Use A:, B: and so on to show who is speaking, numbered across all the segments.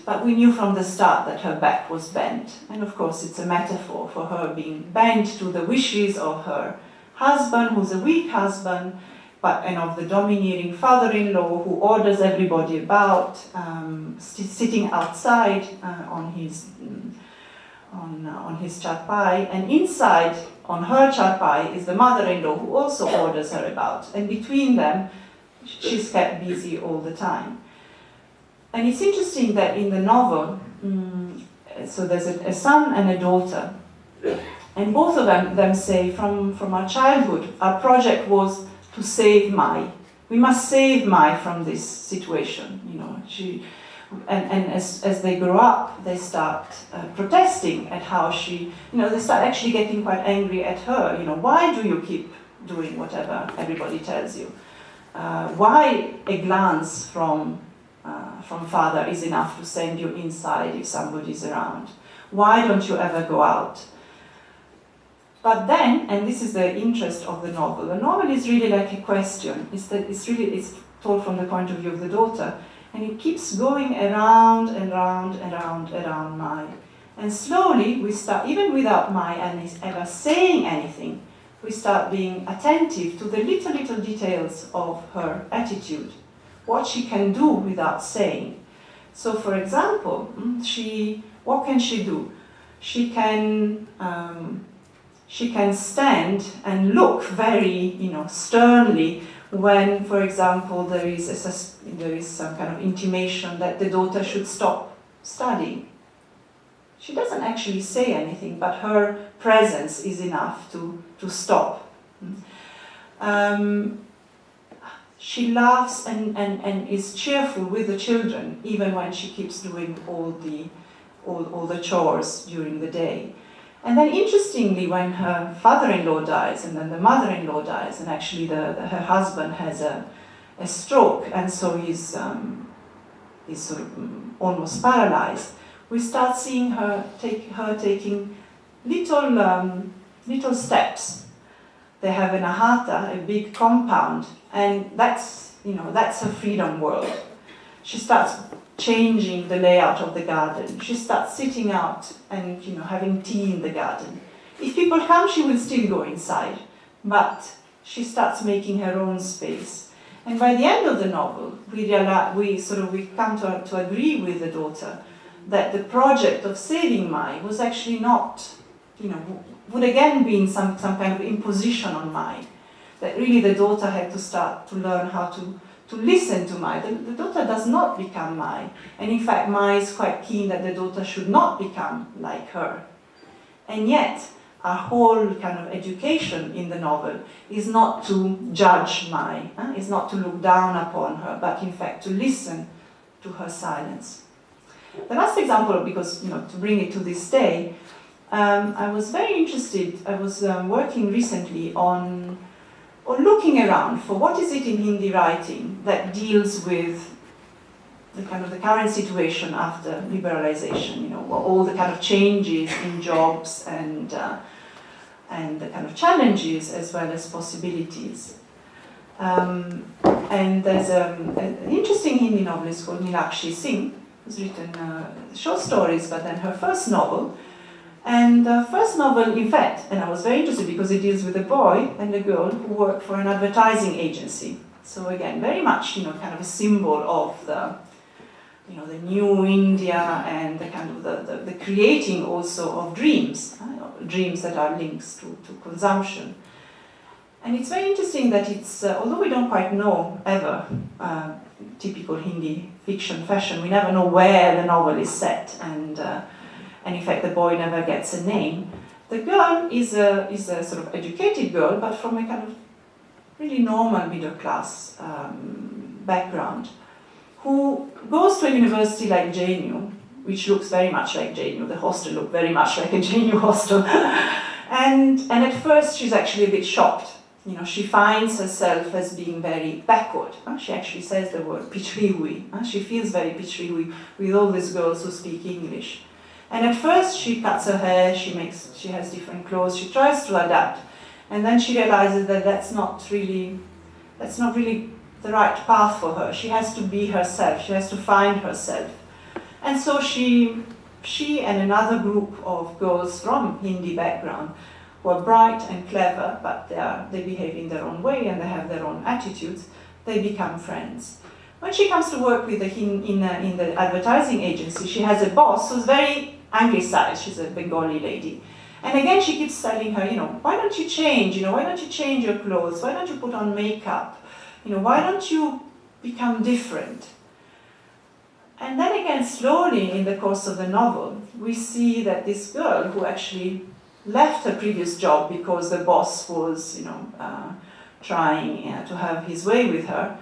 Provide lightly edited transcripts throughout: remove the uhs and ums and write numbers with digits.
A: but we knew from the start that her back was bent. And of course it's a metaphor for her being bent to the wishes of her husband, who's a weak husband, and of the domineering father-in-law who orders everybody about, sitting outside on his charpai, and inside on her charpai is the mother-in-law who also orders her about, and between them she's kept busy all the time. And it's interesting that in the novel, so there's a son and a daughter, and both of them say from our childhood, our project was to save Mai. We must save Mai from this situation, you know. And as they grow up, they start protesting at how she, you know, they start actually getting quite angry at her. You know, why do you keep doing whatever everybody tells you? Why a glance from father is enough to send you inside if somebody's around? Why don't you ever go out? But then, and this is the interest of the novel is really like a question. It's told from the point of view of the daughter, and it keeps going around and round and round around Mai. And slowly we start, even without Mai ever saying anything, we start being attentive to the little details of her attitude, what she can do without saying. So for example, what can she do? She can stand and look very, you know, sternly when, for example, there is some kind of intimation that the daughter should stop studying. She doesn't actually say anything, but her presence is enough to stop. She laughs and is cheerful with the children, even when she keeps doing all the chores during the day. And then interestingly, when her father-in-law dies, and then the mother-in-law dies, and actually her husband has a stroke, and so he's sort of almost paralyzed, we start seeing her taking little steps. They have an ahata, a big compound, and that's her freedom world. She starts changing the layout of the garden. She starts sitting out and, you know, having tea in the garden. If people come, she will still go inside, but she starts making her own space. And by the end of the novel, we come to agree with the daughter that the project of saving Mai was actually not, you know, would again be some kind of imposition on Mai. That really the daughter had to start to learn how to listen to Mai. The daughter does not become Mai. And in fact, Mai is quite keen that the daughter should not become like her. And yet, our whole kind of education in the novel is not to judge Mai, is not to look down upon her, but in fact to listen to her silence. The last example, because, you know, to bring it to this day, I was very interested, I was working recently on looking around for what is it in Hindi writing that deals with the current situation after liberalization, you know, all the kind of changes in jobs and the kind of challenges as well as possibilities. And there's an interesting Hindi novelist called Nilakshi Singh, who's written short stories, but then her first novel. And the first novel, in fact, and I was very interested because it deals with a boy and a girl who work for an advertising agency. So again, very much, you know, kind of a symbol of the new India and the kind of the creating also of dreams, dreams that are links to consumption. And it's very interesting that it's, although we don't quite know ever, typical Hindi fiction fashion, we never know where the novel is set, and in fact the boy never gets a name. The girl is a sort of educated girl, but from a kind of really normal middle class background, who goes to a university like JNU, which looks very much like JNU. The hostel looked very much like a JNU hostel. and at first she's actually a bit shocked. You know, she finds herself as being very backward. She actually says the word pichrihui. She feels very pichrihui with all these girls who speak English. And at first she cuts her hair, she has different clothes, she tries to adapt. And then she realizes that that's not really the right path for her. She has to be herself, she has to find herself. And so she and another group of girls from Hindi background were bright and clever, but they behave in their own way and they have their own attitudes. They become friends. When she comes to work with in the advertising agency, she has a boss who's very anglicized. She's a Bengali lady. And again, she keeps telling her, why don't you change? Why don't you change your clothes? Why don't you put on makeup? Why don't you become different? And then again, slowly in the course of the novel, we see that this girl who actually left her previous job because the boss was, trying to have his way with her,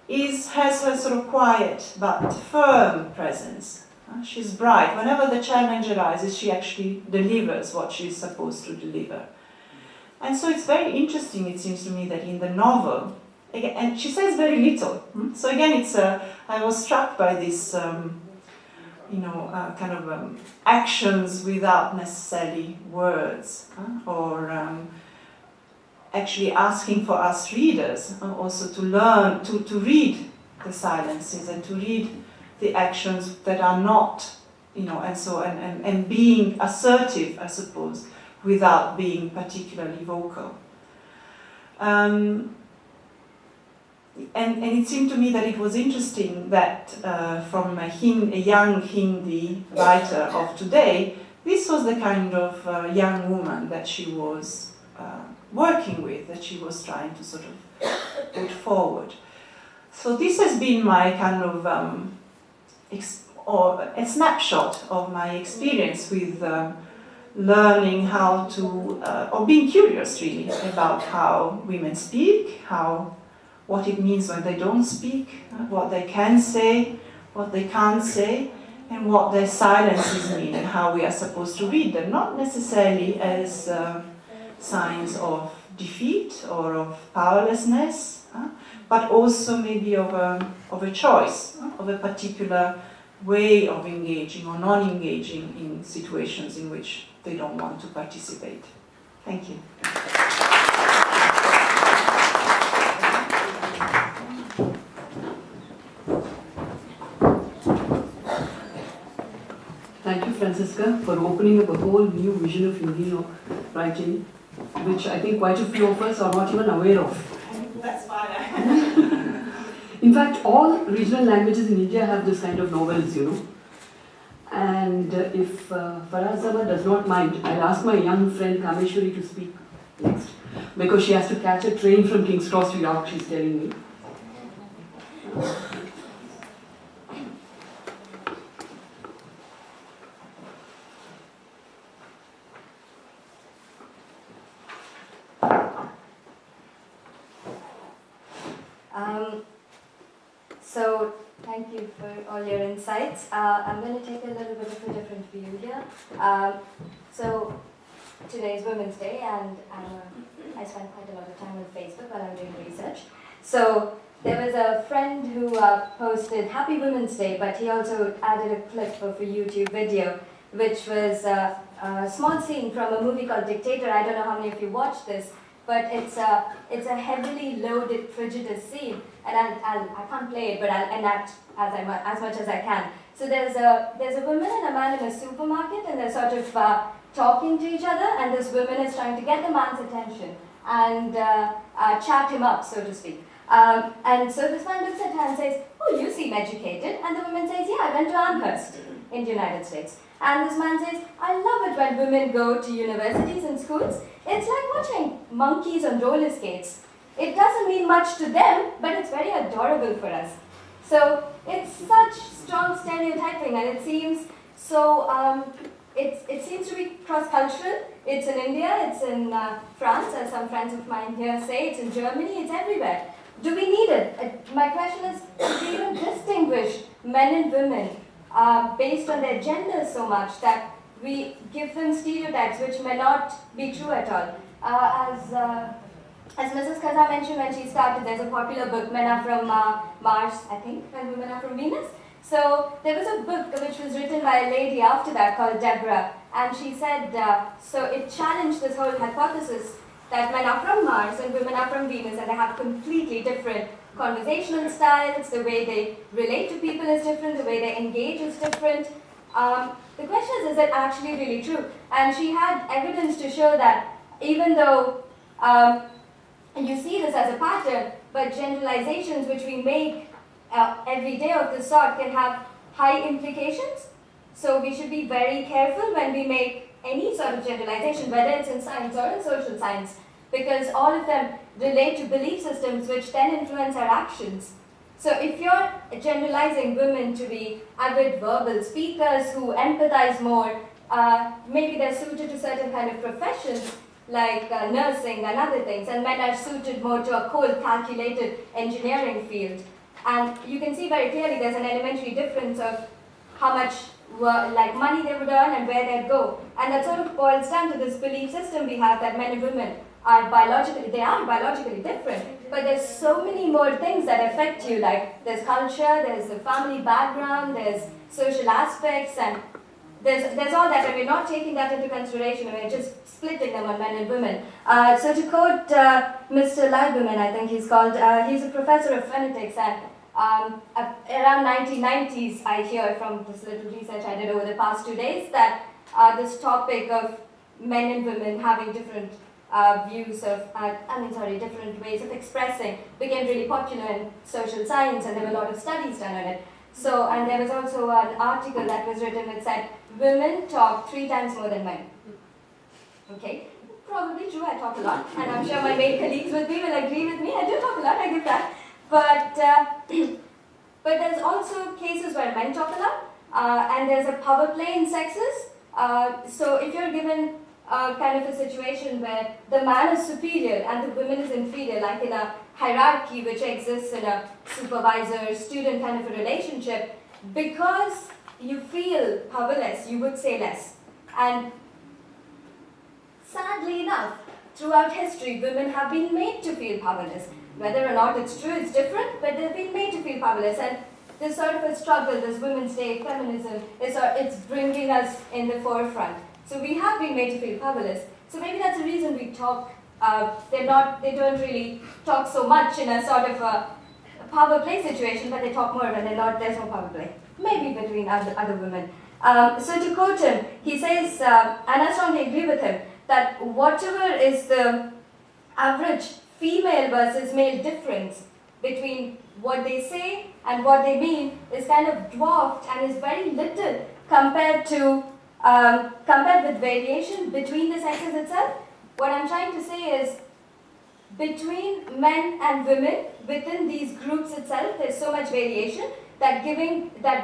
A: has her sort of quiet but firm presence. She's bright. Whenever the challenge arises, she actually delivers what she's supposed to deliver. And so it's very interesting, it seems to me, that in the novel, again, and she says very little. So again, I was struck by this, actions without necessarily words, or actually asking for us readers also to learn to read the silences and to read the actions that are not, and being assertive, I suppose, without being particularly vocal. And it seemed to me that it was interesting that from a young Hindi writer of today, this was the kind of young woman that she was working with, that she was trying to sort of put forward. So this has been my kind of or a snapshot of my experience with learning how to, or being curious really, about how women speak, what it means when they don't speak, what they can say, what they can't say, and what their silences mean and how we are supposed to read them, not necessarily as signs of defeat or of powerlessness, but also maybe of a choice, of a particular way of engaging or non-engaging in situations in which they don't want to participate. Thank you.
B: Thank you, Francesca, for opening up a whole new vision of Hindi writing, which I think quite a few of us are not even aware of.
A: That's fine.
B: In fact, all regional languages in India have this kind of novels, And if Farahad Zama does not mind, I'll ask my young friend Kameswarie to speak next, because she has to catch a train from King's Cross to York, she's telling me.
C: So, thank you for all your insights. I'm going to take a little bit of a different view here. So, today is Women's Day, and I spent quite a lot of time on Facebook while I'm doing research. So, there was a friend who posted Happy Women's Day, but he also added a clip of a YouTube video, which was a small scene from a movie called Dictator. I don't know how many of you watched this, but it's a heavily loaded prejudice scene, and I can't play it, but I'll enact as much as I can. So there's a woman and a man in a supermarket, and they're sort of talking to each other, and this woman is trying to get the man's attention and chat him up, so to speak. And so this man looks at her and says, "Oh, you seem educated." And the woman says, "Yeah, I went to Amherst in the United States." And this man says, "I love it when women go to universities and schools. It's like watching monkeys on roller skates. It doesn't mean much to them, but it's very adorable for us." So it's such strong stereotyping, and it seems so. It seems to be cross-cultural. It's in India, it's in France, as some friends of mine here say. It's in Germany. It's everywhere. Do we need it? My question is, do we even distinguish men and women based on their gender so much that we give them stereotypes which may not be true at all? As Mrs. Kaza mentioned when she started, there's a popular book, Men Are From Mars, I think, and Women Are From Venus. So there was a book which was written by a lady after that called Deborah, and she said, so it challenged this whole hypothesis that men are from Mars and women are from Venus, and they have completely different conversational styles, the way they relate to people is different, the way they engage is different. The question is it actually really true? And she had evidence to show that even though you see this as a pattern, but generalizations which we make every day of this sort can have high implications. So we should be very careful when we make any sort of generalization, whether it's in science or in social science, because all of them relate to belief systems which then influence our actions. So if you're generalizing women to be avid verbal speakers who empathize more, maybe they're suited to certain kind of professions like nursing and other things, and men are suited more to a cold, calculated engineering field. And you can see very clearly there's an elementary difference of how much money they would earn and where they'd go. And that sort of boils down to this belief system we have that men and women are biologically different, but there's so many more things that affect you, like there's culture, there's the family background, there's social aspects, and there's all that, and we're not taking that into consideration, and we're just splitting them on men and women. So to quote Mr. Lieberman, I think he's called, he's a professor of phonetics, and around 1990s, I hear from this little research I did over the past 2 days that this topic of men and women having different views of, different ways of expressing became really popular in social science, and there were a lot of studies done on it. So, and there was also an article that was written that said, women talk 3 times more than men. Okay, probably true, I talk a lot, and I'm sure my male colleagues with me will agree with me, I do talk a lot, I give that. But there's also cases where men talk a lot, and there's a power play in sexes. So if you're given kind of a situation where the man is superior and the woman is inferior, like in a hierarchy which exists in a supervisor-student kind of a relationship, because you feel powerless, you would say less. And sadly enough, throughout history, women have been made to feel powerless. Whether or not it's true, it's different, but they've been made to feel powerless. And this sort of a struggle, this Women's Day feminism, it's bringing us in the forefront. So we have been made to feel powerless. So maybe that's the reason we talk. They don't really talk so much in a sort of a power play situation, but they talk more when there's no power play. Maybe between other women. So to quote him, he says, and I strongly agree with him, that whatever is the average female versus male difference between what they say and what they mean is kind of dwarfed and is very little compared with variation between the sexes itself. What I'm trying to say is, between men and women, within these groups itself, there's so much variation that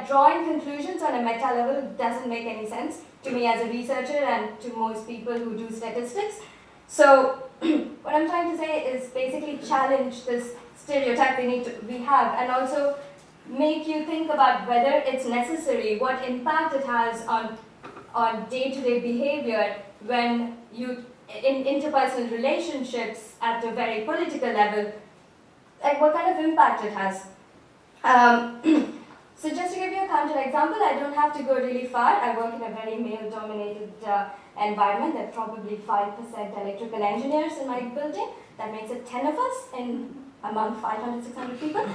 C: drawing conclusions on a meta level doesn't make any sense to me as a researcher and to most people who do statistics. So what I'm trying to say is basically challenge this stereotype we have, and also make you think about whether it's necessary, what impact it has on day-to-day behavior when you, in interpersonal relationships at a very political level, like what kind of impact it has. So just to give you a counter example, I don't have to go really far. I work in a very male-dominated environment. There are probably 5% electrical engineers in my building. That makes it 10 of us among 500, 600 people.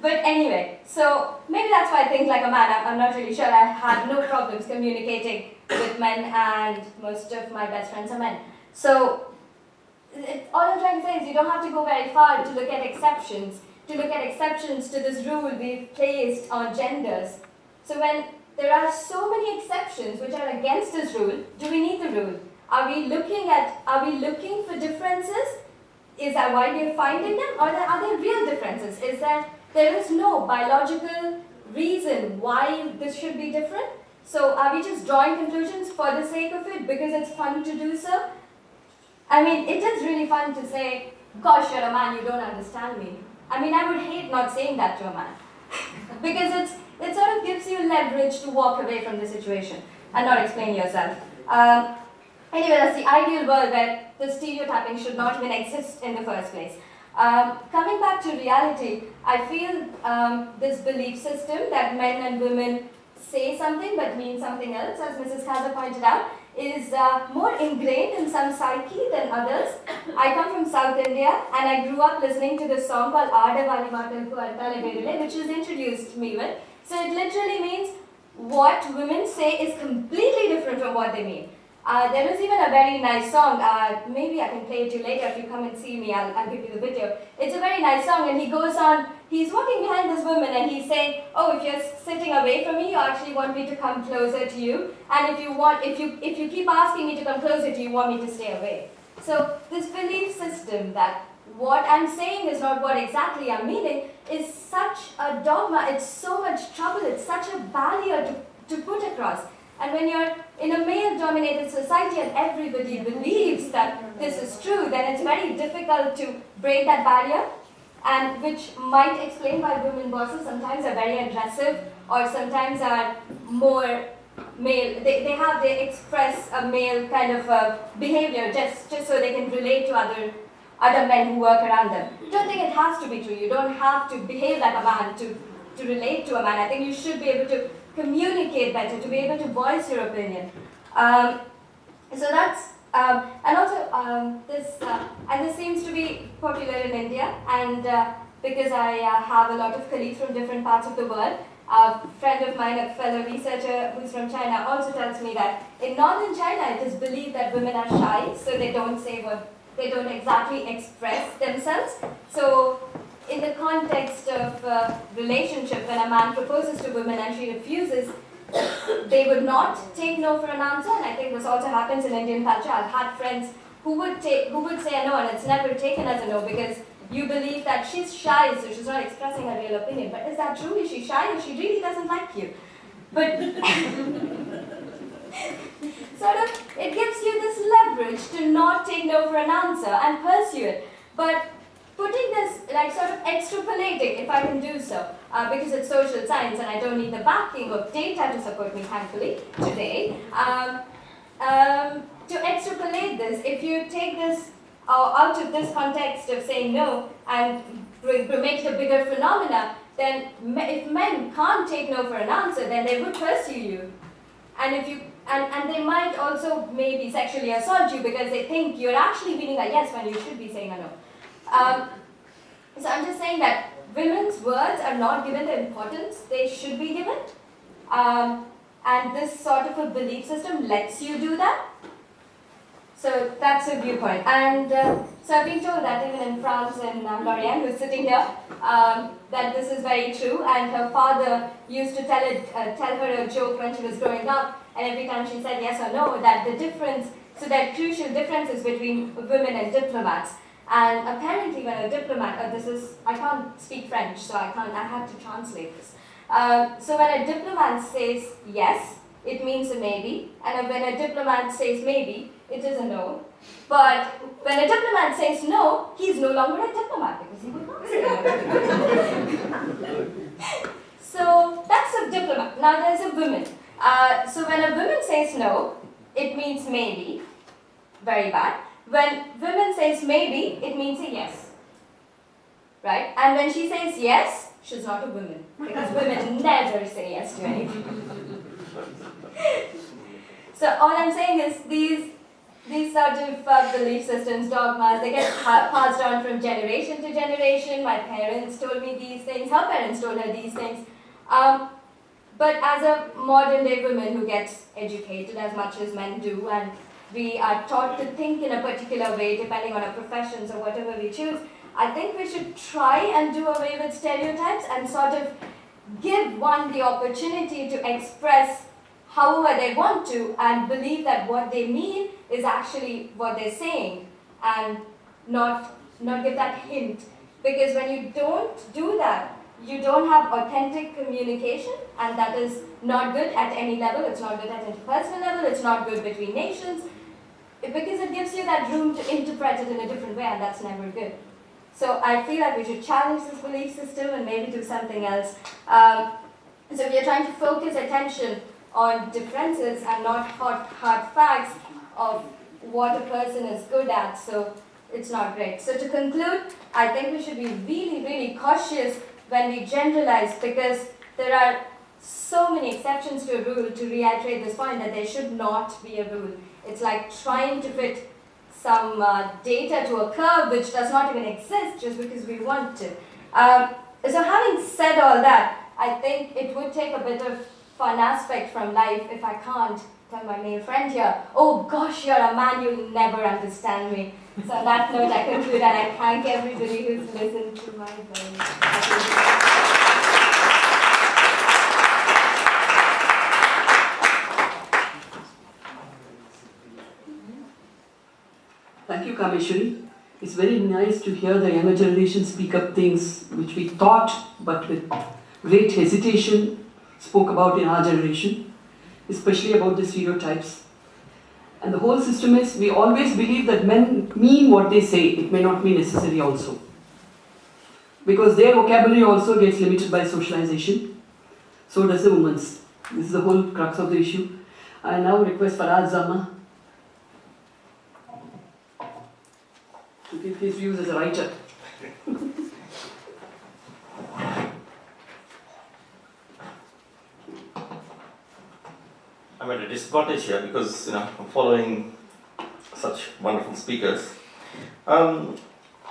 C: But anyway, so maybe that's why I think like a man. I'm not really sure. I have no problems communicating with men, and most of my best friends are men. So all I'm trying to say is you don't have to go very far to look at exceptions. To look at exceptions to this rule we've placed on genders. So when there are so many exceptions which are against this rule, do we need the rule? Are we looking for differences? Is that why we're finding them? Or are there real differences? Is that there is no biological reason why this should be different? So are we just drawing conclusions for the sake of it because it's fun to do so? I mean, it is really fun to say, gosh, you're a man, you don't understand me. I mean, I would hate not saying that to a man. Because it sort of gives you leverage to walk away from the situation and not explain yourself. Anyway, that's the ideal world where the stereotyping should not even exist in the first place. Coming back to reality, I feel this belief system that men and women say something but mean something else, as Mrs. Kaza pointed out, is more ingrained in some psyche than others. I come from South India and I grew up listening to this song called Aadavali Maatalku Artale Verule, which was introduced me with. So it literally means what women say is completely different from what they mean. There was even a very nice song, maybe I can play it to you later if you come and see me, I'll give you the video. It's a very nice song and he goes on, he's walking behind this woman and he's saying, oh, if you're sitting away from me, you actually want me to come closer to you. And if you keep asking me to come closer to you, you want me to stay away. So this belief system that what I'm saying is not what exactly I'm meaning is such a dogma, it's so much trouble, it's such a barrier to put across. And when you're in a male-dominated society and everybody believes that this is true, then it's very difficult to break that barrier, and which might explain why women bosses sometimes are very aggressive or sometimes are more male. They express a male kind of behavior just so they can relate to other men who work around them. I don't think it has to be true. You don't have to behave like a man to relate to a man. I think you should be able to communicate better, to be able to voice your opinion. So that's, and also this seems to be popular in India, and because I have a lot of colleagues from different parts of the world, a friend of mine, a fellow researcher who's from China, also tells me that in northern China it is believed that women are shy, so they don't exactly express themselves. So in the context of relationship, when a man proposes to a woman and she refuses, they would not take no for an answer. And I think this also happens in Indian culture. I've had friends who would say a no, and it's never taken as a no because you believe that she's shy, so she's not expressing her real opinion. But is that true? Is she shy or she really doesn't like you? But sort of, it gives you this leverage to not take no for an answer and pursue it. But putting this, like sort of extrapolating, if I can do so, because it's social science and I don't need the backing of data to support me, thankfully, today. To extrapolate this, if you take this out of this context of saying no and make it a bigger phenomena, then if men can't take no for an answer, then they would pursue you. And if you and they might also maybe sexually assault you because they think you're actually meaning a yes when you should be saying a no. So I'm just saying that women's words are not given the importance they should be given. And this sort of a belief system lets you do that. So that's a viewpoint. And so I've been told that even in France, and Lauriane, who's sitting here, that this is very true. And her father used to tell her a joke when she was growing up, and every time she said yes or no, that the difference, so there are crucial differences between women and diplomats. And apparently when a diplomat, I can't speak French, so I have to translate this. So when a diplomat says yes, it means a maybe, and when a diplomat says maybe, it is a no. But when a diplomat says no, he's no longer a diplomat because he would not say no. So that's a diplomat. Now there's a woman. So when a woman says no, it means maybe. Very bad. When women says maybe, it means a yes. Right? And when she says yes, she's not a woman. Because women never say yes to anything. So all I'm saying is these sort of belief systems, dogmas, they get passed on from generation to generation. My parents told me these things, her parents told her these things. But as a modern day woman who gets educated as much as men do, and we are taught to think in a particular way depending on our professions or whatever we choose, I think we should try and do away with stereotypes and sort of give one the opportunity to express however they want to and believe that what they mean is actually what they're saying and not give that hint. Because when you don't do that, you don't have authentic communication, and that is not good at any level. It's not good at interpersonal level, it's not good between nations, because it gives you that room to interpret it in a different way, and that's never good. So I feel like we should challenge this belief system and maybe do something else. So if you're trying to focus attention on differences and not hard facts of what a person is good at, so it's not great. So to conclude, I think we should be really, really cautious when we generalize, because there are so many exceptions to a rule to reiterate this point that there should not be a rule. It's like trying to fit some data to a curve which does not even exist just because we want to. So having said all that, I think it would take a bit of fun aspect from life if I can't tell my male friend here, oh gosh, you're a man, you'll never understand me. So on that note, I conclude and I thank everybody who's listened to my voice.
B: Thank you, Kameswarie. It's very nice to hear the younger generation speak up things which we thought, but with great hesitation, spoke about in our generation, especially about the stereotypes. And the whole system is, we always believe that men mean what they say. It may not be necessary also. Because their vocabulary also gets limited by socialization. So does the woman's. This is the whole crux of the issue. I now request Farahad Zama to give his views as a writer.
D: I'm at a disadvantage here because I'm following such wonderful speakers. But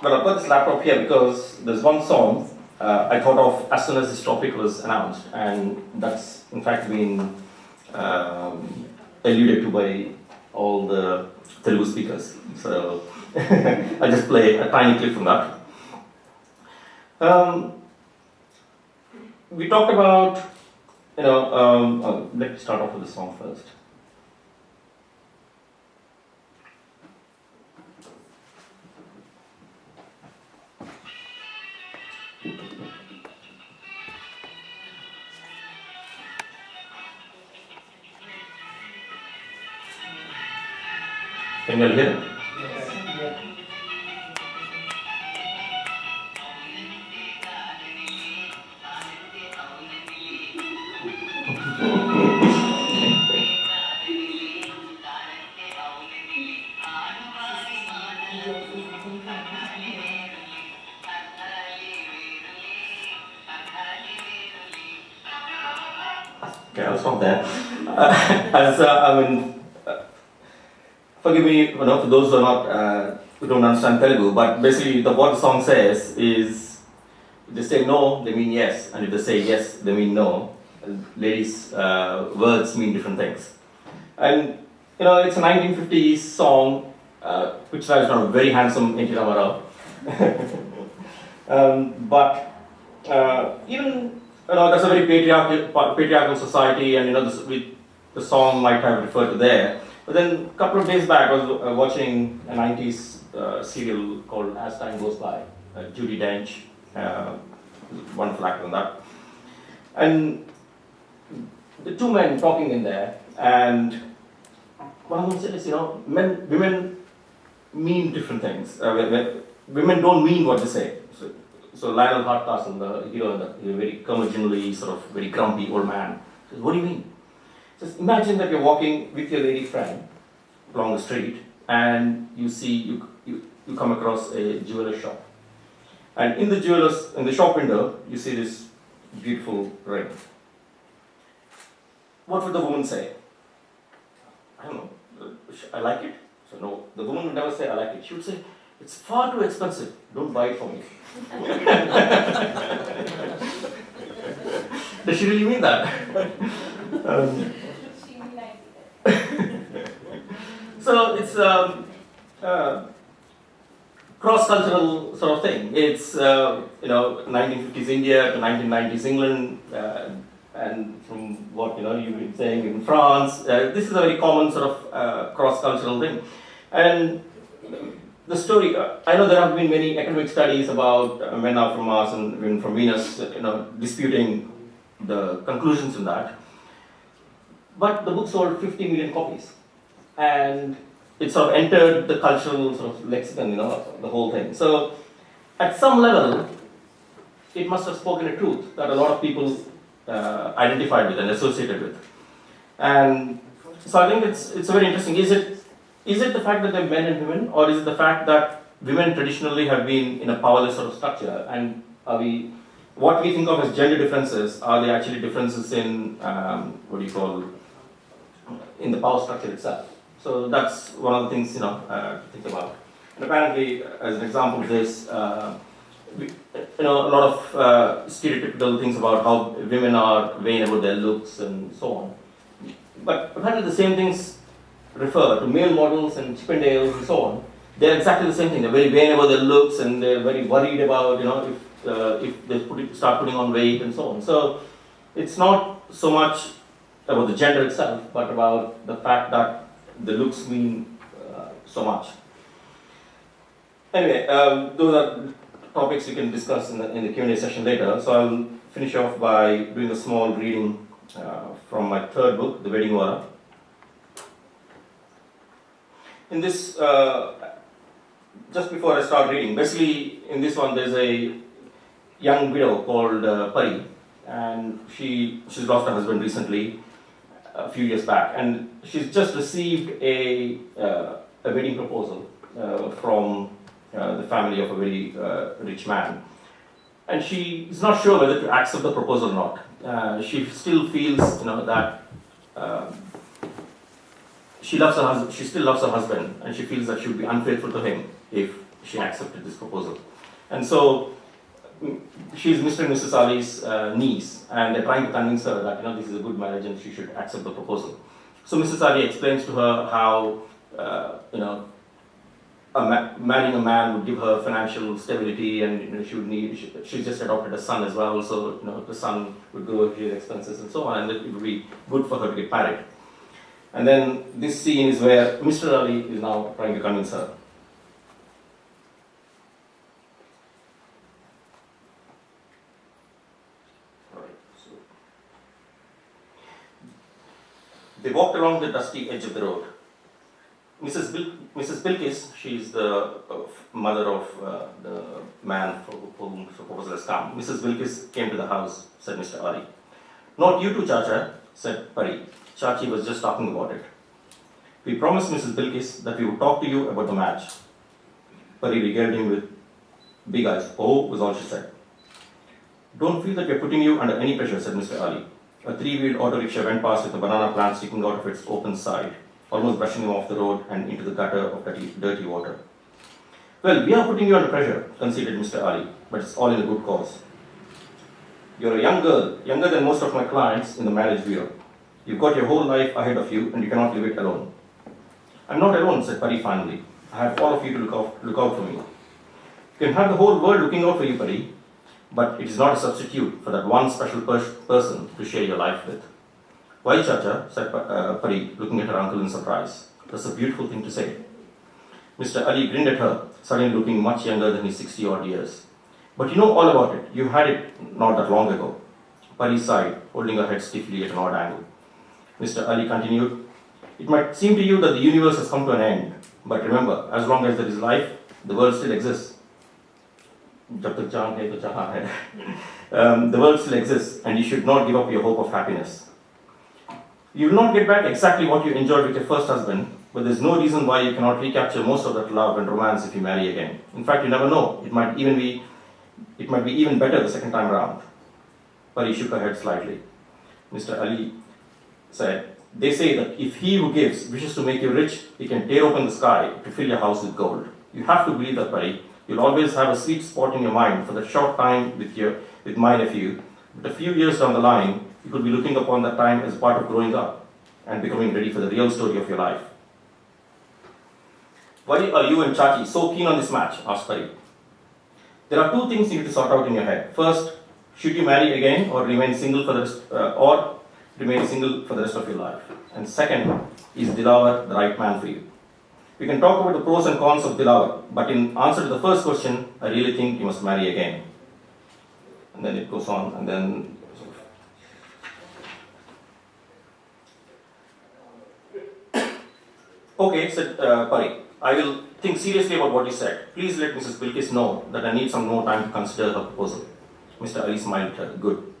D: I've got this laptop here because there's one song I thought of as soon as this topic was announced, and that's in fact been alluded to by all the Telugu speakers. So I'll just play a tiny clip from that. We talked about, let's start off with the song first. Can you all hear it? Okay, I'll stop there. Forgive me, for those who are not, who don't understand Telugu, but basically what the song says is, if they say no, they mean yes, and if they say yes, they mean no. Ladies' words mean different things. And it's a 1950s song which relies on a very handsome N.T. Ramarao. But even that's a very patriarchal society, and the song might have referred to there. But then a couple of days back, I was watching a 90s serial called As Time Goes By, Judi Dench, wonderful actor in that. And the two men talking in there, and one of them says, women mean different things. Women don't mean what they say. So Lionel Hardcastle, the hero, he's a very curmudgeonly, sort of very grumpy old man, says, what do you mean? Just imagine that you're walking with your lady friend along the street, and you come across a jeweler's shop. And in the shop window, you see this beautiful ring. What would the woman say? I don't know. I like it. So no, the woman would never say I like it. She would say, it's far too expensive. Don't buy it for me. Does she really mean that? So it's cross-cultural sort of thing. It's 1950s India to 1990s England, and from what you've been saying in France, this is a very common sort of cross-cultural thing. And the story, I know there have been many academic studies about men are from Mars and women from Venus, disputing the conclusions in that. But the book sold 50 million copies, and it sort of entered the cultural sort of lexicon, the whole thing. So, at some level, it must have spoken a truth that a lot of people identified with and associated with. And so, I think it's very interesting. Is it the fact that they're men and women, or is it the fact that women traditionally have been in a powerless sort of structure, and are we what we think of as gender differences, are they actually differences in, in the power structure itself? So that's one of the things, to think about. And apparently, as an example of this, a lot of stereotypical things about how women are vain about their looks and so on. But apparently the same things refer to male models and Chippendales and so on. They're exactly the same thing. They're very vain about their looks and they're very worried about, if they start putting on weight and so on. So it's not so much about the gender itself, but about the fact that the looks mean so much. Anyway, those are topics we can discuss in the Q&A session later. So I'll finish off by doing a small reading from my third book, The Wedding Wara. In this, just before I start reading, basically in this one there's a young widow called Pari, and she's lost her husband recently, a few years back, and she's just received a wedding proposal from the family of a very rich man, and she is not sure whether to accept the proposal or not. She still feels, that she still loves her husband, and she feels that she would be unfaithful to him if she accepted this proposal. And so she's Mr. and Mrs. Ali's niece, and they're trying to convince her that this is a good marriage and she should accept the proposal. So Mrs. Ali explains to her how marrying a man would give her financial stability, and she's just adopted a son as well, so the son would go with his expenses and so on, and it would be good for her to get married. And then this scene is where Mr. Ali is now trying to convince her. They walked along the dusty edge of the road. Mrs. Bilkis, she's the mother of the man for whom the proposal has come. Mrs. Bilkis came to the house, said Mr. Ali. Not you too, Chacha, said Pari. Chachi was just talking about it. We promised Mrs. Bilkis that we would talk to you about the match. Pari regaled him with big eyes. Oh, was all she said. Don't feel that we are putting you under any pressure, said Mr. Ali. A three-wheeled auto rickshaw went past with a banana plant sticking out of its open side, almost brushing him off the road and into the gutter of dirty water. Well, we are putting you under pressure, conceded Mr. Ali, but it's all in a good cause. You're a young girl, younger than most of my clients in the marriage bureau. You've got your whole life ahead of you and you cannot live it alone. I'm not alone, said Pari finally. I have all of you to look out for me. You can have the whole world looking out for you, Pari, but it is not a substitute for that one special person to share your life with. Why, Chacha, said Pari, looking at her uncle in surprise. That's a beautiful thing to say. Mr. Ali grinned at her, suddenly looking much younger than his 60-odd years. But you know all about it. You had it not that long ago. Pari sighed, holding her head stiffly at an odd angle. Mr. Ali continued, it might seem to you that the universe has come to an end, but remember, as long as there is life, the world still exists. The world still exists, and you should not give up your hope of happiness. You will not get back exactly what you enjoyed with your first husband, but there's no reason why you cannot recapture most of that love and romance if you marry again. In fact, you never know. It might be even better the second time around. Pari shook her head slightly. Mr. Ali said, they say that if he who gives wishes to make you rich, he can tear open the sky to fill your house with gold. You have to believe that, Pari. You'll always have a sweet spot in your mind for that short time with my nephew, but a few years down the line, you could be looking upon that time as part of growing up and becoming ready for the real story of your life. Why are you and Chachi so keen on this match? Asked Pari. There are two things you need to sort out in your head. First, should you marry again or remain single for the rest of your life? And second, is Dilawar the right man for you? We can talk about the pros and cons of Dilawar, but in answer to the first question, I really think you must marry again. And then it goes on, and then okay, said Pari. I will think seriously about what you said. Please let Mrs. Bilkis know that I need some more time to consider her proposal. Mr. Ali smiled at her. Good.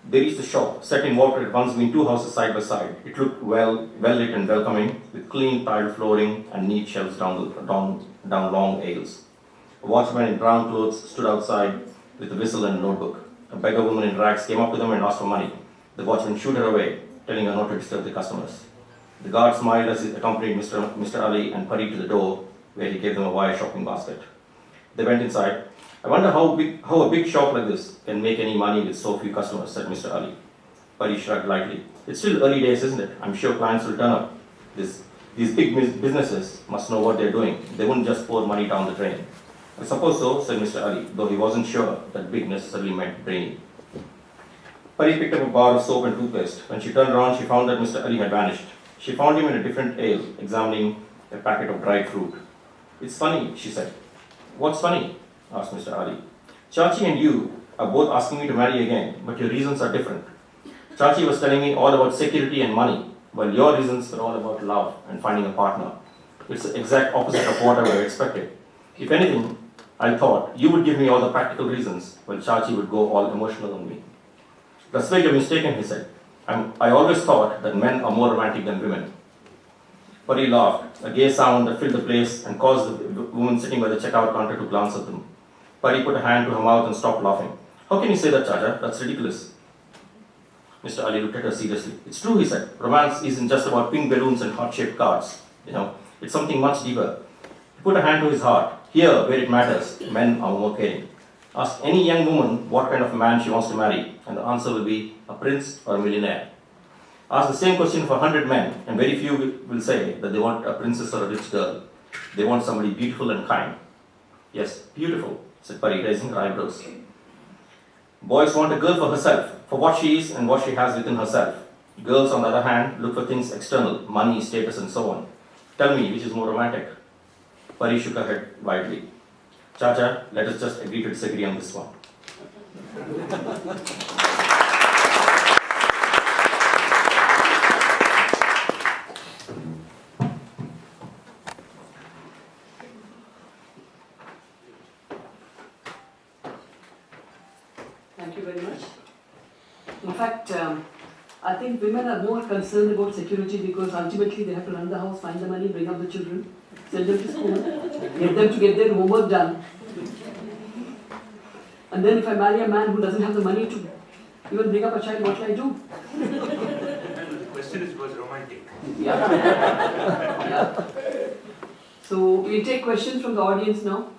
D: They reached the shop, set in what had once been two houses side by side. It looked well lit and welcoming, with clean tiled flooring and neat shelves down long aisles. A watchman in brown clothes stood outside with a whistle and a notebook. A beggar woman in rags came up to them and asked for money. The watchman shooed her away, telling her not to disturb the customers. The guard smiled as he accompanied Mr. Ali and hurried to the door, where he gave them a wire shopping basket. They went inside. I wonder how a big shop like this can make any money with so few customers, said Mr. Ali. Pari shrugged lightly. It's still early days, isn't it? I'm sure clients will turn up. These big businesses must know what they're doing. They wouldn't just pour money down the drain. I suppose so, said Mr. Ali, though he wasn't sure that big necessarily meant brainy. Pari picked up a bar of soap and toothpaste. When she turned around, she found that Mr. Ali had vanished. She found him in a different aisle, examining a packet of dried fruit. It's funny, she said. What's funny? Asked Mr. Ali. Chachi and you are both asking me to marry again, but your reasons are different. Chachi was telling me all about security and money, while your reasons were all about love and finding a partner. It's the exact opposite of what I would have expected. If anything, I thought you would give me all the practical reasons, while Chachi would go all emotional on me. That's where you're mistaken, he said. I always thought that men are more romantic than women. Pari laughed, a gay sound that filled the place and caused the woman sitting by the checkout counter to glance at them. Pari put a hand to her mouth and stopped laughing. How can you say that, Chacha? That's ridiculous. Mr. Ali looked at her seriously. It's true, he said. Romance isn't just about pink balloons and heart-shaped cards. It's something much deeper. He put a hand to his heart. Here, where it matters, men are more caring. Ask any young woman what kind of a man she wants to marry, and the answer will be a prince or a millionaire. Ask the same question for 100 men, and very few will say that they want a princess or a rich girl. They want somebody beautiful and kind. Yes, beautiful, said Pari, raising her eyebrows. Boys want a girl for herself, for what she is and what she has within herself. Girls, on the other hand, look for things external, money, status, and so on. Tell me, which is more romantic? Pari shook her head widely. Chacha, let us just agree to disagree on this one.
B: Thank you very much. In fact, I think women are more concerned about security because ultimately they have to run the house, find the money, bring up the children, send them to school, get them to get their homework done. And then if I marry a man who doesn't have the money to even bring up a child, what will I do?
E: The question was romantic.
B: Yeah. Yeah. So we'll take questions from the audience now.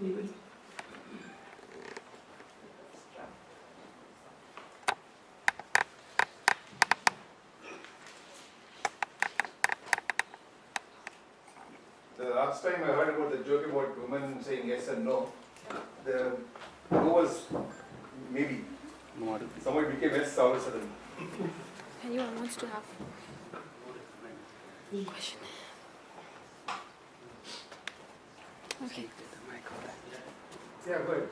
B: Anybody?
F: The last time I heard about the joke about women saying yes and no, the no was maybe. Somebody became yes all of a sudden.
G: Anyone wants to have question? Okay.
F: Yeah, go ahead.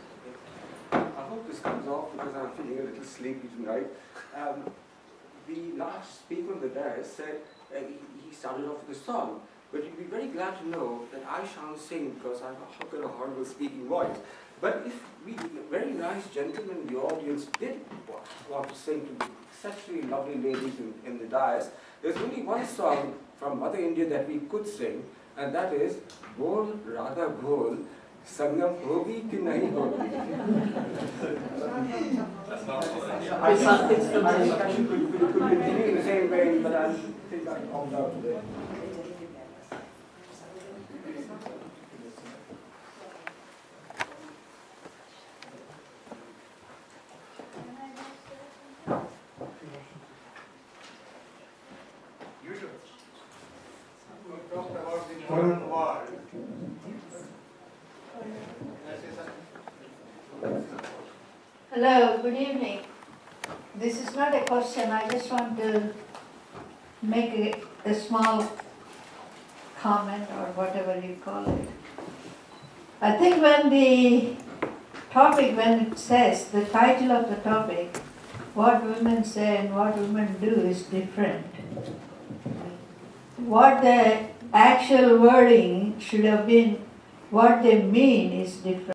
H: I hope this comes off because I'm feeling a little sleepy tonight. The last speaker on the dais said he started off with a song, but you'd be very glad to know that I shan't sing because I've got a horrible speaking voice. But if we, very nice gentlemen in the audience, did want to sing to exceptionally lovely ladies in the dais, there's only one song from Mother India that we could sing, and that is Bol Radha Bol, Sangam Hogi Ki Nahi Hogi.
F: That's not
B: It's from
H: It could continue in the same vein, but I think I calmed out today.
F: We talked about the modern war.
I: Hello, good evening. This is not a question, I just want to make a small comment or whatever you call it. I think when it says, the title of the topic, what women say and what women do is different. What the actual wording should have been, what they mean is different.